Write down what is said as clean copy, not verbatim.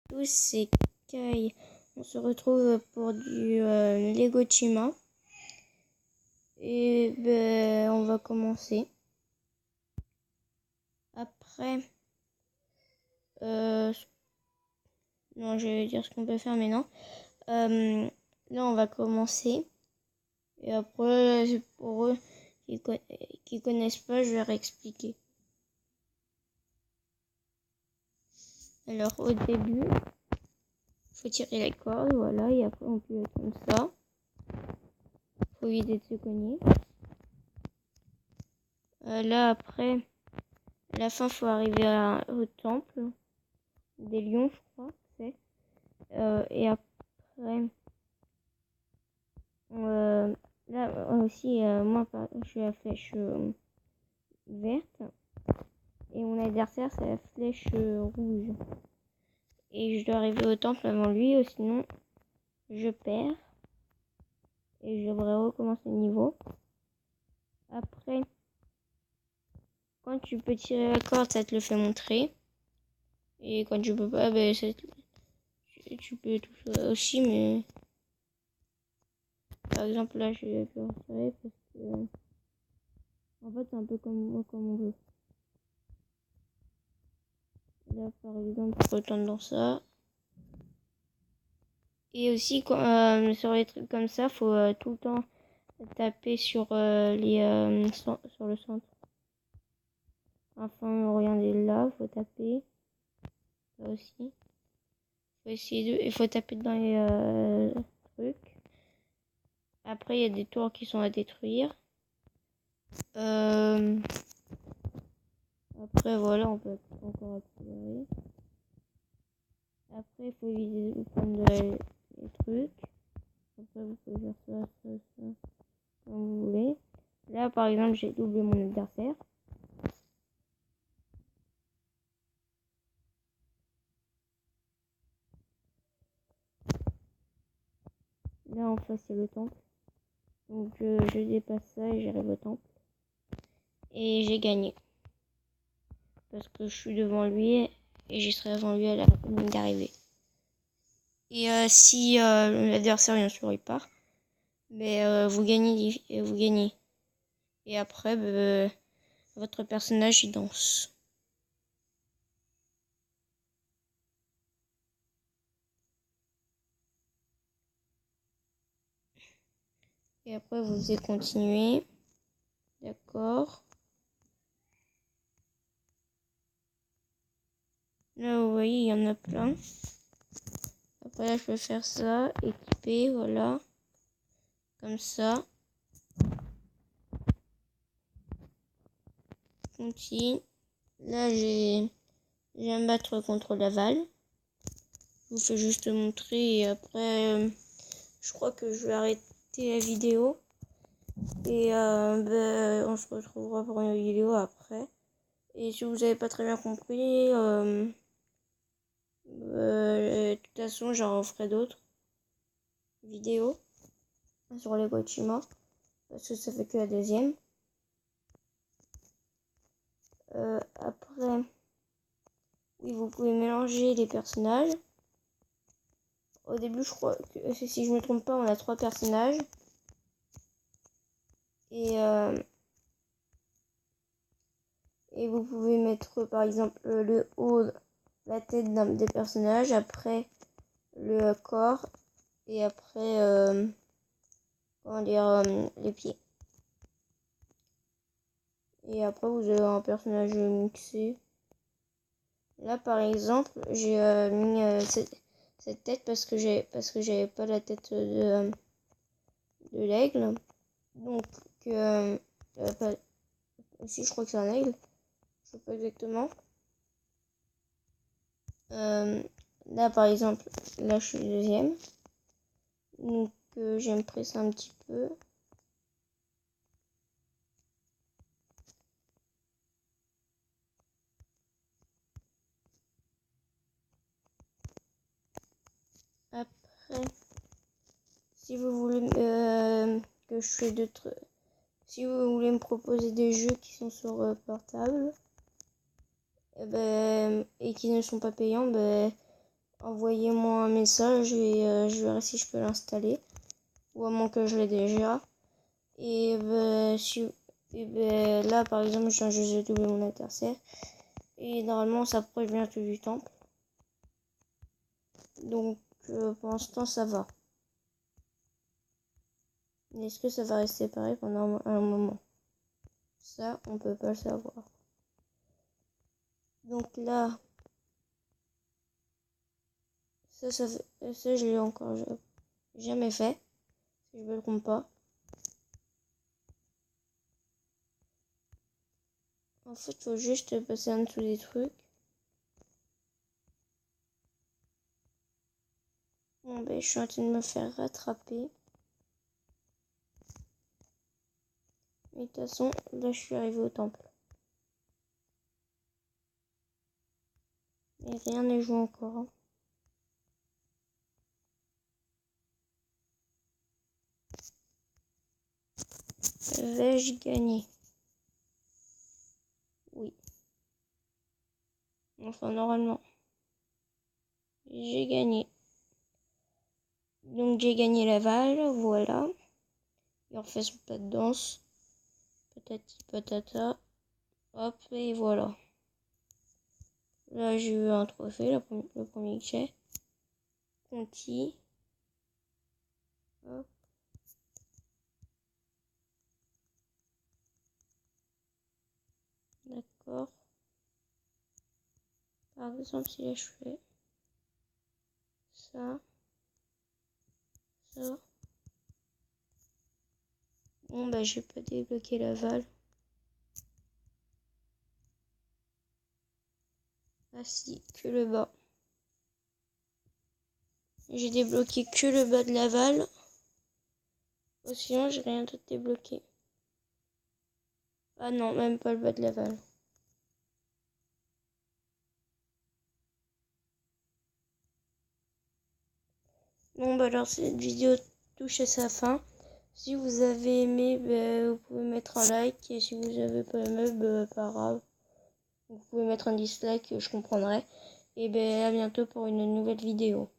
tous, c'est Kai. On se retrouve pour du Lego Chima. Et on va commencer. Après, non, je vais dire ce qu'on peut faire, mais non. Là, on va commencer. Et après, pour eux qui connaissent pas, je vais réexpliquer. Alors, au début, faut tirer la corde, voilà, et après on peut être comme ça. Faut éviter de se cogner. Là, après, à la fin, faut arriver au temple des lions, je crois, c'est. Et après, là aussi, moi, je suis à flèche verte. Et mon adversaire, c'est la flèche rouge. Et je dois arriver au temple avant lui, ou sinon, je perds. Et je devrais recommencer le niveau. Après, quand tu peux tirer la corde, ça te le fait montrer. Et quand tu peux pas, tu peux tout ça aussi, mais... Par exemple, là, je vais plus retirer parce que... En fait, c'est un peu comme on veut. Là, par exemple, je retourne dans ça. Et aussi, sur les trucs comme ça, faut tout le temps taper sur sur le centre. Enfin, regardez là, faut taper. Là aussi. Il faut taper dans les trucs. Après, il y a des tours qui sont à détruire. Après, voilà, on peut encore accélérer. Après, il faut viser de prendre les trucs. Après, vous pouvez faire ça, comme vous voulez. Là, par exemple, j'ai doublé mon adversaire. Là, en face, c'est le temple. Donc, je dépasse ça et j'arrive au temple. Et j'ai gagné. Parce que je suis devant lui et j'y serai avant lui à la ligne d'arrivée. Et si l'adversaire bien sûr il part, mais vous gagnez vous gagnez. Et après votre personnage il danse. Et après vous faisiez continuer. D'accord. Là vous voyez il y en a plein. Après là je peux faire ça, équiper, voilà. Comme ça. Continue. Là j'ai à me battre contre Laval. Je vous fais juste montrer et après je crois que je vais arrêter la vidéo. Et on se retrouvera pour une vidéo après. Et si vous n'avez pas très bien compris, de toute façon j'en ferai d'autres vidéos sur les Gochima. Parce que ça fait que la deuxième. Après, oui, vous pouvez mélanger les personnages. Au début, je crois que si je me trompe pas, on a 3 personnages. Et vous pouvez mettre par exemple le haut, la tête d'un des personnages, après le corps et après comment dire les pieds. Et après vous avez un personnage mixé. Là par exemple j'ai mis cette tête parce que j'avais pas la tête de l'aigle. Donc aussi je crois que c'est un aigle. Je sais pas exactement. Là par exemple, là je suis le deuxième. Donc je vais me presser un petit peu. Après, si vous voulez que je fais d'autres... Si vous voulez me proposer des jeux qui sont sur portable et qui ne sont pas payants, envoyez-moi un message et je verrai si je peux l'installer. Ou à moins que je l'ai déjà. Et là, par exemple, je viens juste de doubler mon adversaire. Et normalement, ça approche bientôt du temple. Donc, pour l'instant, ça va. Est-ce que ça va rester pareil pendant un moment? Ça, on peut pas le savoir. Donc là, ça je l'ai encore jamais fait. Si je me le trompe pas. En fait, faut juste passer en dessous des trucs. Bon, ben, je suis en train de me faire rattraper. Mais de toute façon, là, je suis arrivé au temple. Mais rien n'est joué encore. Hein. Vais-je gagner? Oui. Enfin, normalement. J'ai gagné. Donc, j'ai gagné la balle, voilà. Il refait son pas de danse. Patati patata. Hop, et voilà. Là, j'ai eu un trophée, le premier que j'ai. Conti. Hop. D'accord. Par exemple, si là je fais ça, ça. Bon, bah, j'ai pas débloqué la valve. Ah si, que le bas. J'ai débloqué que le bas de la valve. Sinon, j'ai rien d'autre débloqué. Ah non, même pas le bas de la valve. Bon, bah alors cette vidéo touche à sa fin. Si vous avez aimé, bah, vous pouvez mettre un like. Et si vous avez pas aimé, bah, pas grave. Vous pouvez mettre un dislike, je comprendrai. Et ben à bientôt pour une nouvelle vidéo.